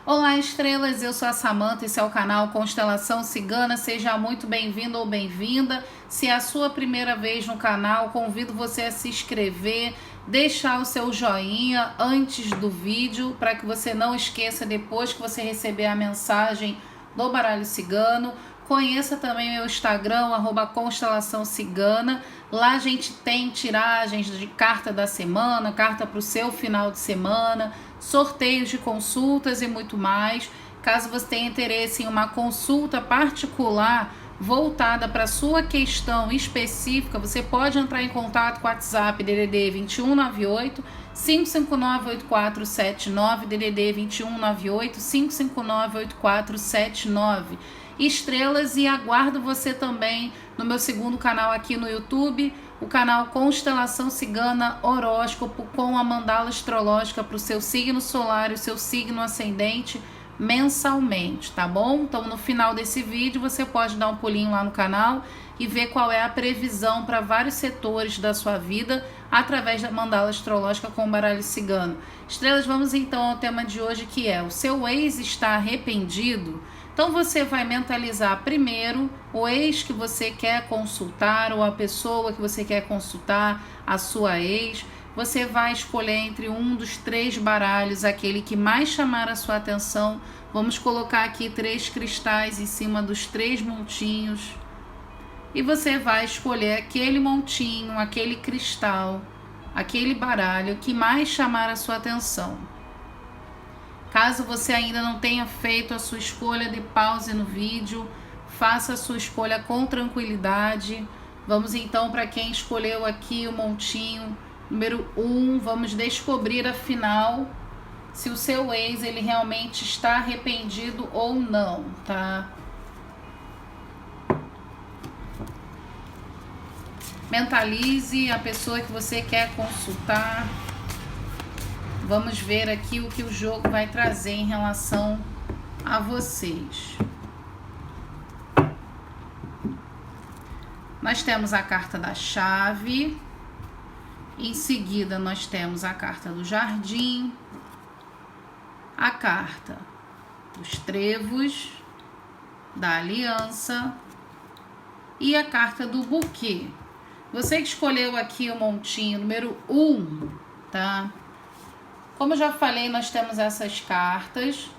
Olá, estrelas, eu sou a Samantha, esse é o canal Constelação Cigana, seja muito bem-vindo ou bem-vinda. Se é a sua primeira vez no canal, convido você a se inscrever, deixar o seu joinha antes do vídeo, para que você não esqueça depois que você receber a mensagem do baralho cigano. Conheça também meu Instagram, @Constelação Cigana. Lá a gente tem tiragens de carta da semana, carta para o seu final de semana, sorteios de consultas e muito mais. Caso você tenha interesse em uma consulta particular voltada para a sua questão específica, você pode entrar em contato com o WhatsApp DDD 2198 559 8479, DDD 2198 559 8479. Estrelas, e aguardo você também no meu segundo canal aqui no YouTube, o canal Constelação Cigana Horóscopo, com a mandala astrológica para o seu signo solar e o seu signo ascendente mensalmente, tá bom? Então no final desse vídeo você pode dar um pulinho lá no canal e ver qual é a previsão para vários setores da sua vida através da mandala astrológica com o baralho cigano. Estrelas, vamos então ao tema de hoje, que é: o seu ex está arrependido? Então você vai mentalizar primeiro o ex que você quer consultar, ou a pessoa que você quer consultar, a sua ex. Você vai escolher entre um dos 3 baralhos, aquele que mais chamar a sua atenção. Vamos colocar aqui 3 cristais em cima dos 3 montinhos. E você vai escolher aquele montinho, aquele cristal, aquele baralho que mais chamar a sua atenção. Caso você ainda não tenha feito a sua escolha, dê pause no vídeo, faça a sua escolha com tranquilidade. Vamos então para quem escolheu aqui o montinho número 1, vamos descobrir afinal se o seu ex ele realmente está arrependido ou não, tá? Mentalize a pessoa que você quer consultar. Vamos ver aqui o que o jogo vai trazer em relação a vocês. Nós temos a carta da chave. Em seguida, nós temos a carta do jardim. A carta dos trevos, da aliança. E a carta do buquê. Você que escolheu aqui o montinho número 1, tá? Como eu já falei, nós temos essas cartas.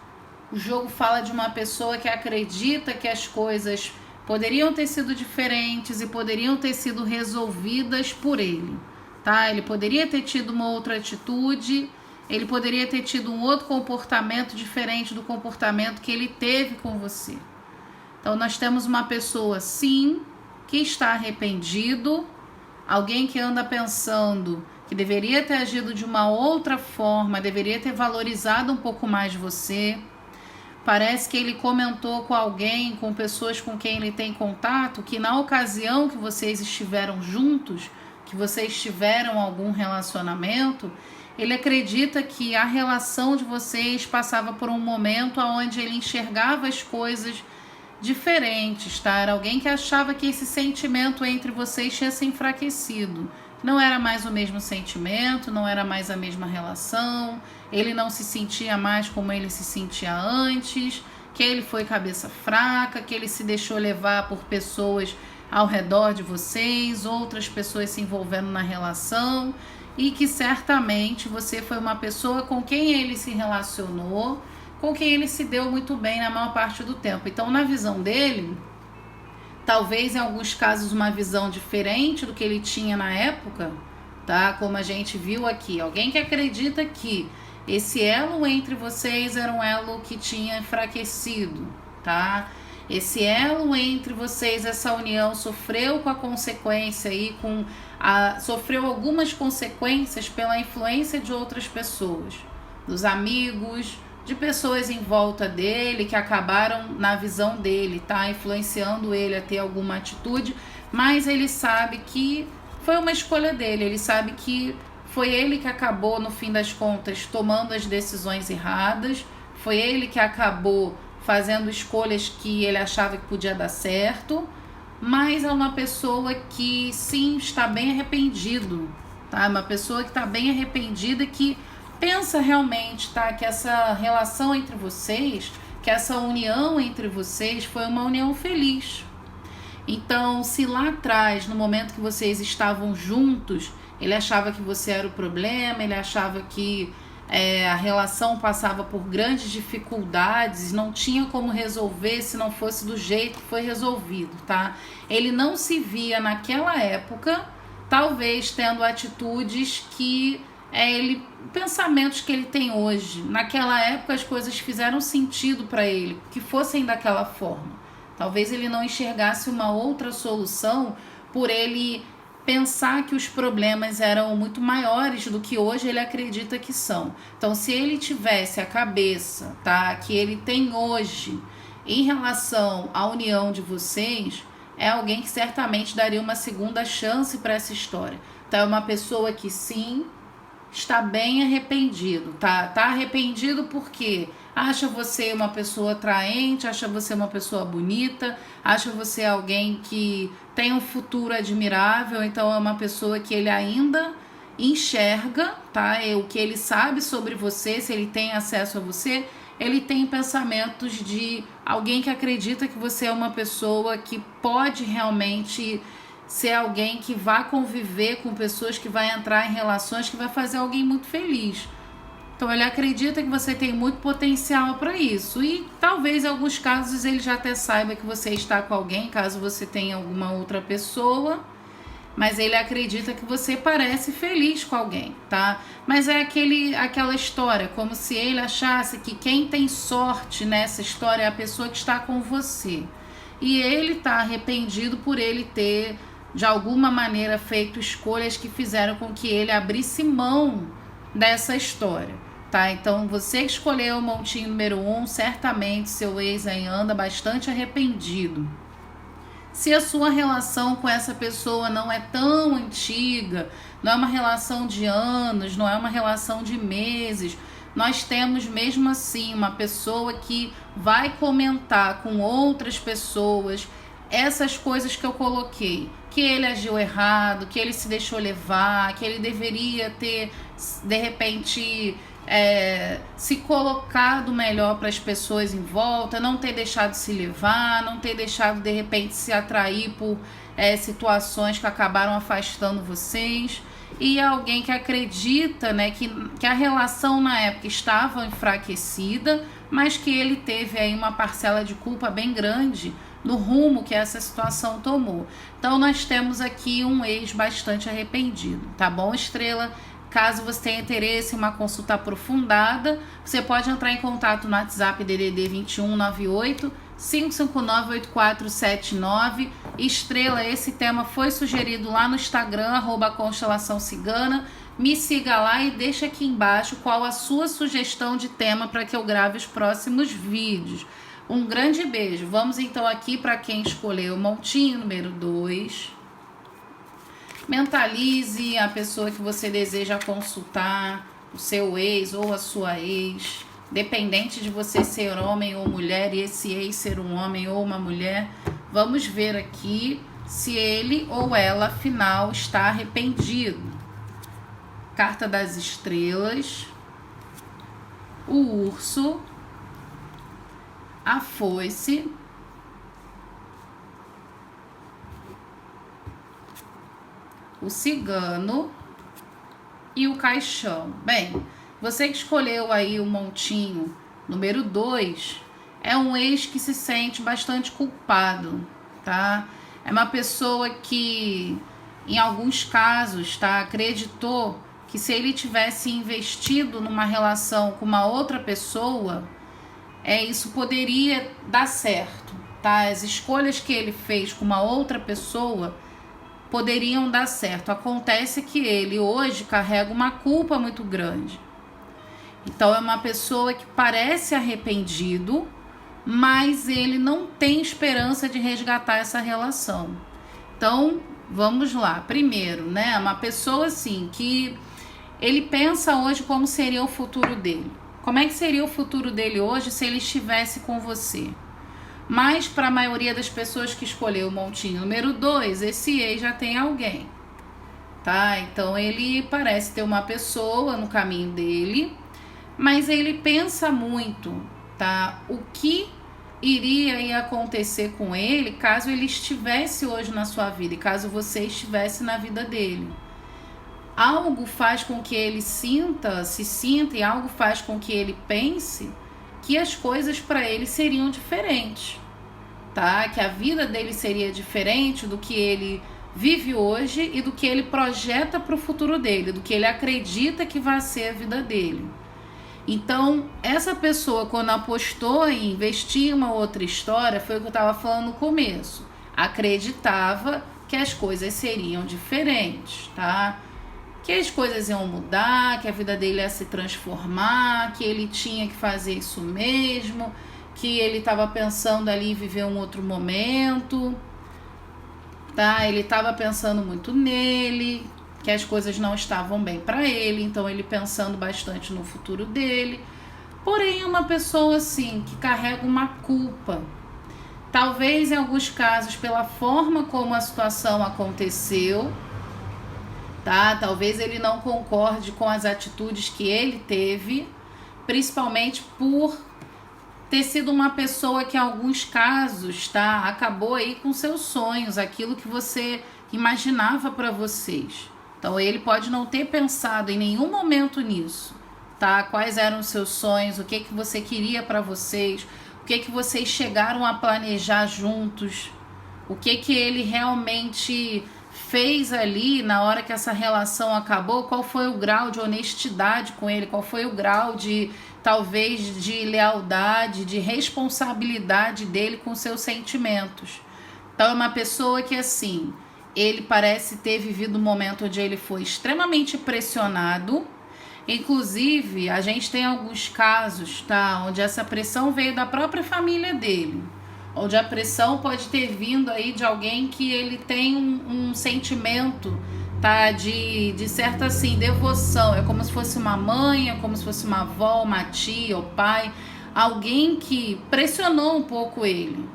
O jogo fala de uma pessoa que acredita que as coisas poderiam ter sido diferentes e poderiam ter sido resolvidas por ele, tá? Ele poderia ter tido uma outra atitude, ele poderia ter tido um outro comportamento diferente do comportamento que ele teve com você. Então nós temos uma pessoa, sim, que está arrependido, alguém que anda pensando que deveria ter agido de uma outra forma, deveria ter valorizado um pouco mais você. Parece que ele comentou com alguém, com pessoas com quem ele tem contato, que na ocasião que vocês estiveram juntos, que vocês tiveram algum relacionamento, ele acredita que a relação de vocês passava por um momento onde ele enxergava as coisas diferentes, tá? Era alguém que achava que esse sentimento entre vocês tinha se enfraquecido. Não era mais o mesmo sentimento, não era mais a mesma relação, ele não se sentia mais como ele se sentia antes, que ele foi cabeça fraca, que ele se deixou levar por pessoas ao redor de vocês, outras pessoas se envolvendo na relação, e que certamente você foi uma pessoa com quem ele se relacionou, com quem ele se deu muito bem na maior parte do tempo. Então, na visão dele, talvez em alguns casos uma visão diferente do que ele tinha na época, tá? Como a gente viu aqui, alguém que acredita que esse elo entre vocês era um elo que tinha enfraquecido, tá? Esse elo entre vocês, essa união sofreu com a consequência aí, sofreu algumas consequências pela influência de outras pessoas, dos amigos, de pessoas em volta dele que acabaram, na visão dele, tá, influenciando ele a ter alguma atitude, mas ele sabe que foi uma escolha dele, ele sabe que foi ele que acabou, no fim das contas, tomando as decisões erradas, foi ele que acabou fazendo escolhas que ele achava que podia dar certo, mas é uma pessoa que sim, está bem arrependido, tá, uma pessoa que está bem arrependida, que pensa realmente, tá, que essa relação entre vocês, que essa união entre vocês foi uma união feliz. Então, se lá atrás, no momento que vocês estavam juntos, ele achava que você era o problema, ele achava que a relação passava por grandes dificuldades, não tinha como resolver se não fosse do jeito que foi resolvido, tá? Ele não se via naquela época, talvez tendo atitudes que pensamentos que ele tem hoje. Naquela época as coisas fizeram sentido para ele, que fossem daquela forma. Talvez ele não enxergasse uma outra solução por ele pensar que os problemas eram muito maiores do que hoje ele acredita que são. Então, se ele tivesse a cabeça, tá, que ele tem hoje em relação à união de vocês, é alguém que certamente daria uma segunda chance para essa história. Então, é uma pessoa que sim, está bem arrependido, tá arrependido porque acha você uma pessoa atraente, acha você uma pessoa bonita, acha você alguém que tem um futuro admirável, então é uma pessoa que ele ainda enxerga, tá? O que ele sabe sobre você, se ele tem acesso a você, ele tem pensamentos de alguém que acredita que você é uma pessoa que pode realmente ser alguém que vai conviver com pessoas, que vai entrar em relações, que vai fazer alguém muito feliz. Então ele acredita que você tem muito potencial para isso. E talvez em alguns casos ele já até saiba que você está com alguém, caso você tenha alguma outra pessoa. Mas ele acredita que você parece feliz com alguém, tá? Mas é aquela história, como se ele achasse que quem tem sorte nessa história é a pessoa que está com você. E ele está arrependido por ele ter de alguma maneira feito escolhas que fizeram com que ele abrisse mão dessa história, tá? Então você que escolheu o montinho número 1, certamente seu ex aí anda bastante arrependido. Se a sua relação com essa pessoa não é tão antiga, não é uma relação de anos, não é uma relação de meses, nós temos mesmo assim uma pessoa que vai comentar com outras pessoas essas coisas que eu coloquei, que ele agiu errado, que ele se deixou levar, que ele deveria ter, de repente, se colocado melhor para as pessoas em volta, não ter deixado se levar, não ter deixado, de repente, se atrair por situações que acabaram afastando vocês. E alguém que acredita, né, que a relação na época estava enfraquecida, mas que ele teve aí uma parcela de culpa bem grande no rumo que essa situação tomou. Então nós temos aqui um ex bastante arrependido, tá bom, estrela? Caso você tenha interesse em uma consulta aprofundada, você pode entrar em contato no WhatsApp DDD 2198 559 8479. Estrela, esse tema foi sugerido lá no Instagram, @constelaçãocigana. Me siga lá e deixa aqui embaixo qual a sua sugestão de tema para que eu grave os próximos vídeos. Um grande beijo. Vamos então aqui para quem escolheu o montinho número 2. Mentalize a pessoa que você deseja consultar, o seu ex ou a sua ex, dependente de você ser homem ou mulher e esse ex ser um homem ou uma mulher. Vamos ver aqui se ele ou ela, afinal, está arrependido. Carta das estrelas, o urso, a foice, o cigano e o caixão. Bem, você que escolheu aí o montinho número 2, é um ex que se sente bastante culpado, tá? É uma pessoa que, em alguns casos, tá, acreditou que se ele tivesse investido numa relação com uma outra pessoa, isso poderia dar certo, tá? As escolhas que ele fez com uma outra pessoa poderiam dar certo. Acontece que ele hoje carrega uma culpa muito grande. Então é uma pessoa que parece arrependido, mas ele não tem esperança de resgatar essa relação. Então, vamos lá. Primeiro, né, uma pessoa assim que ele pensa hoje como seria o futuro dele. Como é que seria o futuro dele hoje se ele estivesse com você? Mas para a maioria das pessoas que escolheu o montinho número 2, esse ex já tem alguém, tá? Então ele parece ter uma pessoa no caminho dele, mas ele pensa muito, tá? O que iria acontecer com ele caso ele estivesse hoje na sua vida e caso você estivesse na vida dele. Algo faz com que ele se sinta e algo faz com que ele pense que as coisas para ele seriam diferentes, tá? Que a vida dele seria diferente do que ele vive hoje e do que ele projeta para o futuro dele, do que ele acredita que vai ser a vida dele. Então, essa pessoa, quando apostou em investir em uma outra história, foi o que eu estava falando no começo. Acreditava que as coisas seriam diferentes, tá? Que as coisas iam mudar, que a vida dele ia se transformar, que ele tinha que fazer isso mesmo, que ele estava pensando ali em viver um outro momento, tá? Ele estava pensando muito nele, que as coisas não estavam bem para ele, então ele pensando bastante no futuro dele. Porém, é uma pessoa assim que carrega uma culpa. Talvez em alguns casos pela forma como a situação aconteceu, tá? Talvez ele não concorde com as atitudes que ele teve, principalmente por ter sido uma pessoa que em alguns casos, tá? Acabou aí com seus sonhos, aquilo que você imaginava para vocês. Então ele pode não ter pensado em nenhum momento nisso, tá? Quais eram os seus sonhos, o que você queria para vocês, o que vocês chegaram a planejar juntos, o que ele realmente fez ali na hora que essa relação acabou, qual foi o grau de honestidade com ele, qual foi o grau de, talvez, de lealdade, de responsabilidade dele com seus sentimentos. Então é uma pessoa que assim, ele parece ter vivido um momento onde ele foi extremamente pressionado. Inclusive, a gente tem alguns casos, tá? Onde essa pressão veio da própria família dele. Onde a pressão pode ter vindo aí de alguém que ele tem um sentimento, tá? De certa, assim, devoção. É como se fosse uma mãe, é como se fosse uma avó, uma tia, o pai. Alguém que pressionou um pouco ele.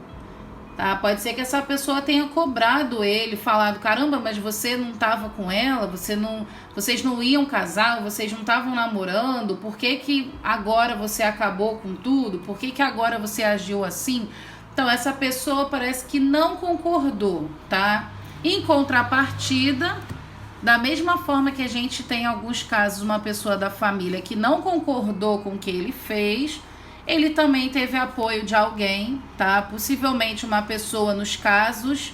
Tá? Pode ser que essa pessoa tenha cobrado ele, falado, caramba, mas você não estava com ela, vocês não iam casar, vocês não estavam namorando, por que agora você acabou com tudo? Por que agora você agiu assim? Então essa pessoa parece que não concordou, tá? Em contrapartida, da mesma forma que a gente tem em alguns casos uma pessoa da família que não concordou com o que ele fez, ele também teve apoio de alguém, tá? Possivelmente uma pessoa, nos casos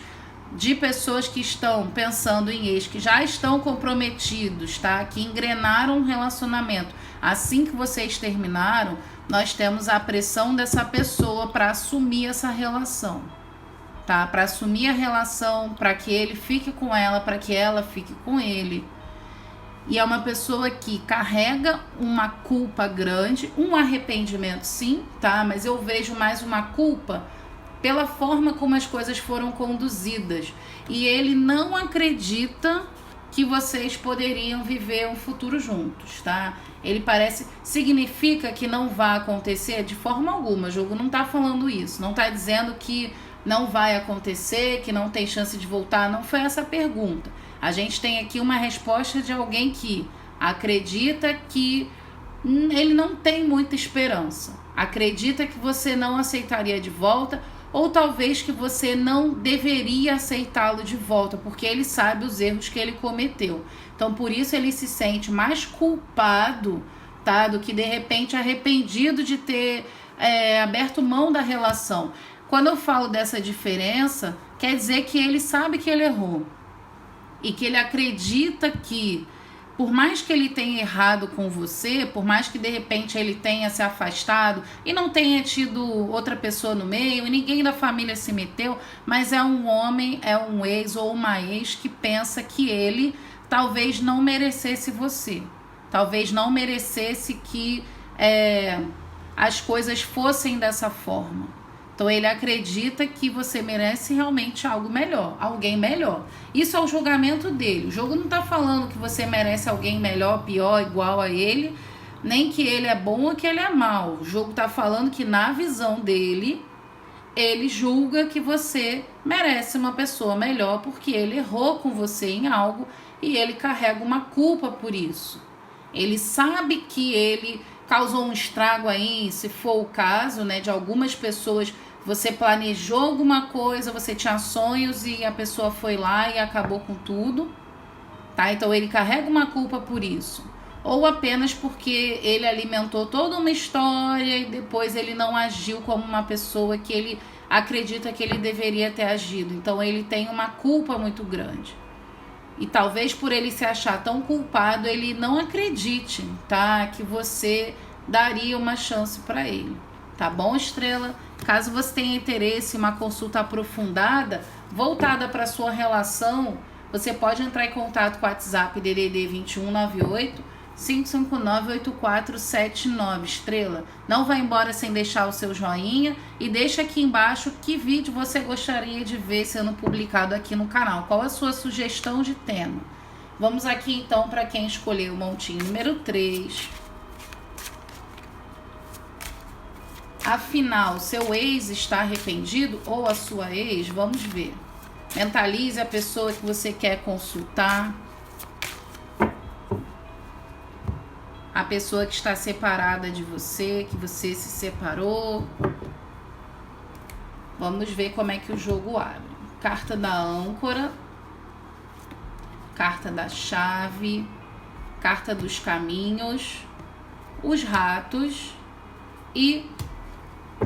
de pessoas que estão pensando em ex, que já estão comprometidos, tá? Que engrenaram um relacionamento. Assim que vocês terminaram, nós temos a pressão dessa pessoa para assumir essa relação, tá? Para assumir a relação, para que ele fique com ela, para que ela fique com ele. E é uma pessoa que carrega uma culpa grande, um arrependimento sim, tá? Mas eu vejo mais uma culpa pela forma como as coisas foram conduzidas. E ele não acredita que vocês poderiam viver um futuro juntos, tá? Ele parece... Significa que não vai acontecer de forma alguma. O jogo não tá falando isso. Não tá dizendo que não vai acontecer, que não tem chance de voltar. Não foi essa a pergunta. A gente tem aqui uma resposta de alguém que acredita que ele não tem muita esperança. Acredita que você não aceitaria de volta, ou talvez que você não deveria aceitá-lo de volta, porque ele sabe os erros que ele cometeu. Então, por isso ele se sente mais culpado, tá, do que de repente arrependido de ter aberto mão da relação. Quando eu falo dessa diferença, quer dizer que ele sabe que ele errou. E que ele acredita que, por mais que ele tenha errado com você, por mais que de repente ele tenha se afastado e não tenha tido outra pessoa no meio e ninguém da família se meteu, mas é um homem, é um ex ou uma ex que pensa que ele talvez não merecesse você. Talvez não merecesse que as coisas fossem dessa forma. Então ele acredita que você merece realmente algo melhor, alguém melhor. Isso é o julgamento dele. O jogo não está falando que você merece alguém melhor, pior, igual a ele, nem que ele é bom ou que ele é mau. O jogo está falando que na visão dele, ele julga que você merece uma pessoa melhor porque ele errou com você em algo e ele carrega uma culpa por isso. Ele sabe que ele causou um estrago aí, se for o caso, né, de algumas pessoas. Você planejou alguma coisa, você tinha sonhos e a pessoa foi lá e acabou com tudo, tá? Então ele carrega uma culpa por isso. Ou apenas porque ele alimentou toda uma história e depois ele não agiu como uma pessoa que ele acredita que ele deveria ter agido. Então ele tem uma culpa muito grande. E talvez por ele se achar tão culpado, ele não acredite, tá? Que você daria uma chance para ele. Tá bom, estrela? Caso você tenha interesse em uma consulta aprofundada, voltada para sua relação, você pode entrar em contato com o WhatsApp DDD 2198 559 8479, estrela. Não vai embora sem deixar o seu joinha e deixa aqui embaixo que vídeo você gostaria de ver sendo publicado aqui no canal. Qual a sua sugestão de tema? Vamos aqui então para quem escolheu o montinho número 3. Afinal, seu ex está arrependido ou a sua ex? Vamos ver. Mentalize a pessoa que você quer consultar. A pessoa que está separada de você, que você se separou. Vamos ver como é que o jogo abre. Carta da âncora. Carta da chave. Carta dos caminhos. Os ratos. E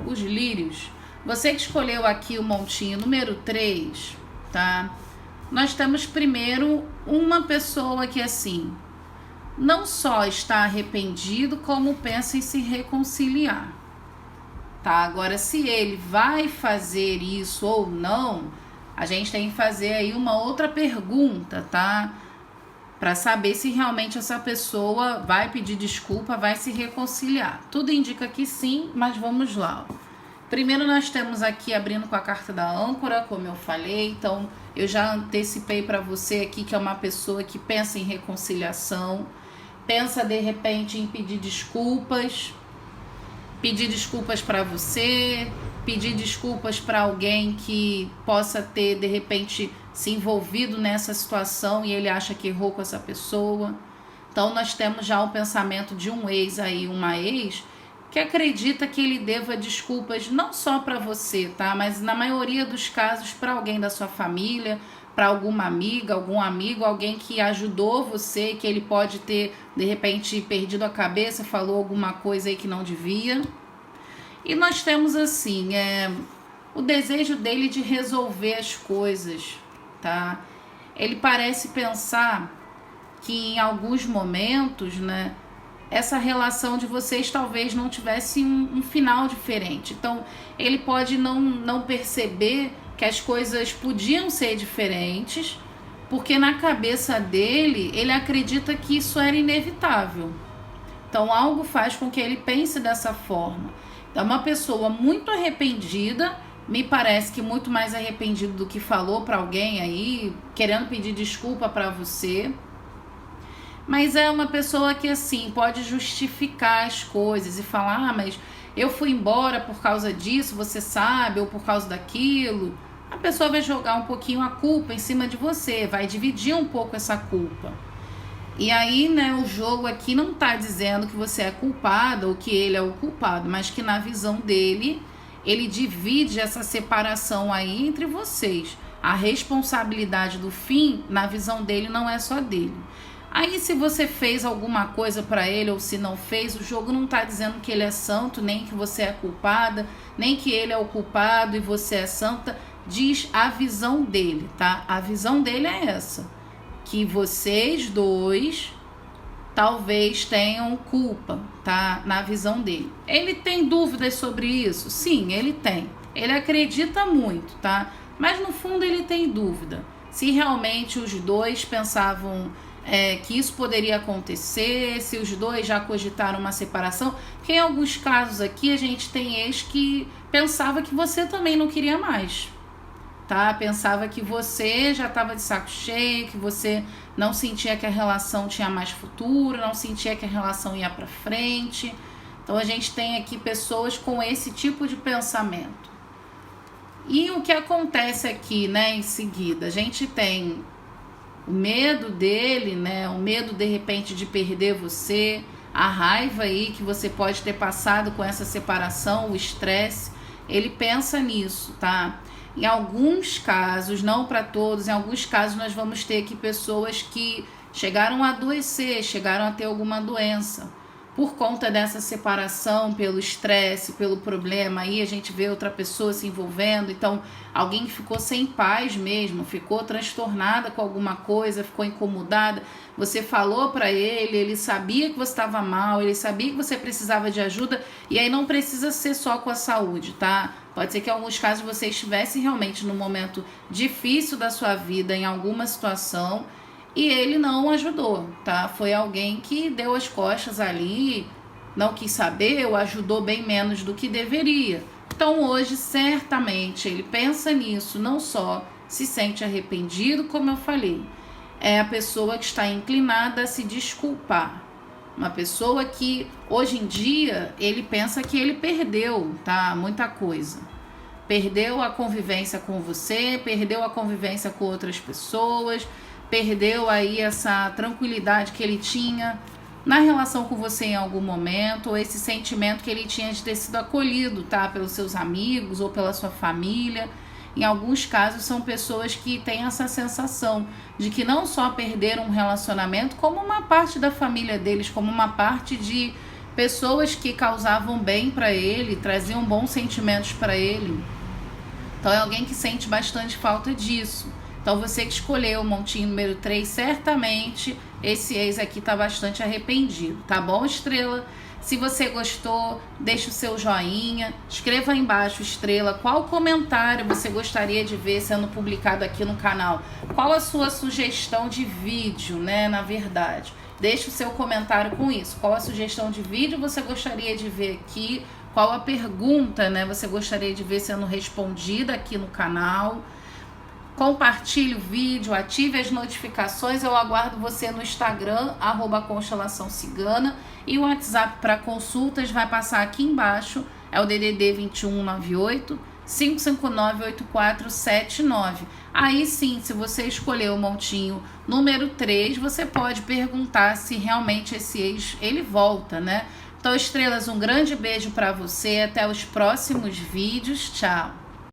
os lírios. Você que escolheu aqui o montinho número 3, tá? Nós temos primeiro uma pessoa que assim, não só está arrependido, como pensa em se reconciliar, tá? Agora, se ele vai fazer isso ou não, a gente tem que fazer aí uma outra pergunta, tá? Para saber se realmente essa pessoa vai pedir desculpa, vai se reconciliar. Tudo indica que sim, mas vamos lá. Primeiro nós temos aqui, abrindo com a carta da âncora, como eu falei. Então, eu já antecipei para você aqui que é uma pessoa que pensa em reconciliação. Pensa, de repente, em pedir desculpas para você, pedir desculpas para alguém que possa ter, de repente, se envolvido nessa situação e ele acha que errou com essa pessoa. Então, nós temos já o pensamento de um ex aí, uma ex, que acredita que ele deva desculpas não só para você, tá? Mas na maioria dos casos para alguém da sua família, para alguma amiga, algum amigo, alguém que ajudou você, que ele pode ter, de repente, perdido a cabeça, falou alguma coisa aí que não devia. E nós temos, assim, o desejo dele de resolver as coisas, tá? Ele parece pensar que em alguns momentos, né, essa relação de vocês talvez não tivesse um final diferente. Então, ele pode não perceber que as coisas podiam ser diferentes, porque na cabeça dele, ele acredita que isso era inevitável. Então, algo faz com que ele pense dessa forma. Então, uma pessoa muito arrependida, me parece que muito mais arrependido do que falou para alguém aí, querendo pedir desculpa para você. Mas é uma pessoa que, assim, pode justificar as coisas e falar, mas eu fui embora por causa disso, você sabe, ou por causa daquilo. A pessoa vai jogar um pouquinho a culpa em cima de você, vai dividir um pouco essa culpa. E aí, né, o jogo aqui não tá dizendo que você é culpada ou que ele é o culpado, mas que na visão dele, ele divide essa separação aí entre vocês. A responsabilidade do fim, na visão dele, não é só dele. Aí, se você fez alguma coisa para ele ou se não fez, o jogo não tá dizendo que ele é santo, nem que você é culpada, nem que ele é o culpado e você é santa. Diz a visão dele, tá? A visão dele é essa, que vocês dois talvez tenham culpa, tá? Na visão dele. Ele tem dúvidas sobre isso? Sim, ele tem. Ele acredita muito, tá? Mas no fundo ele tem dúvida. Se realmente os dois pensavam que isso poderia acontecer, se os dois já cogitaram uma separação, porque em alguns casos aqui a gente tem ex que pensava que você também não queria mais, tá? Pensava que você já estava de saco cheio, que você não sentia que a relação tinha mais futuro, não sentia que a relação ia para frente. Então a gente tem aqui pessoas com esse tipo de pensamento. E o que acontece aqui, né, em seguida? A gente tem O medo dele, né? O medo de repente de perder você, a raiva aí que você pode ter passado com essa separação, o estresse, ele pensa nisso, tá? Em alguns casos, não para todos, em alguns casos nós vamos ter aqui pessoas que chegaram a adoecer, chegaram a ter alguma doença. Por conta dessa separação, pelo estresse, pelo problema, aí a gente vê outra pessoa se envolvendo. Então, alguém que ficou sem paz mesmo, ficou transtornada com alguma coisa, ficou incomodada. Você falou para ele, ele sabia que você estava mal, ele sabia que você precisava de ajuda. E aí não precisa ser só com a saúde, tá? Pode ser que em alguns casos você estivesse realmente num momento difícil da sua vida, em alguma situação, e ele não ajudou, tá? Foi alguém que deu as costas ali, não quis saber ou ajudou bem menos do que deveria. Então hoje, certamente, ele pensa nisso, não só se sente arrependido, como eu falei. É a pessoa que está inclinada a se desculpar. Uma pessoa que, hoje em dia, ele pensa que ele perdeu, tá? Muita coisa. Perdeu a convivência com você, perdeu a convivência com outras pessoas, perdeu aí essa tranquilidade que ele tinha na relação com você em algum momento, ou esse sentimento que ele tinha de ter sido acolhido, tá? Pelos seus amigos ou pela sua família. Em alguns casos são pessoas que têm essa sensação de que não só perderam um relacionamento, como uma parte da família deles, como uma parte de pessoas que causavam bem para ele, traziam bons sentimentos para ele. Então é alguém que sente bastante falta disso. Então você que escolheu o montinho número 3, certamente esse ex aqui tá bastante arrependido, tá bom, estrela? Se você gostou, deixa o seu joinha, escreva aí embaixo, estrela, qual comentário você gostaria de ver sendo publicado aqui no canal. Qual a sua sugestão de vídeo, né, na verdade. Deixa o seu comentário com isso. Qual a sugestão de vídeo você gostaria de ver aqui? Qual a pergunta, né, você gostaria de ver sendo respondida aqui no canal? Compartilhe o vídeo, ative as notificações. Eu aguardo você no Instagram, @constelaçãocigana, e o WhatsApp para consultas vai passar aqui embaixo, é o DDD 2198 559 8479. Aí sim, se você escolher o montinho número 3, você pode perguntar se realmente esse ex ele volta, né? Então, estrelas, um grande beijo para você, até os próximos vídeos, tchau!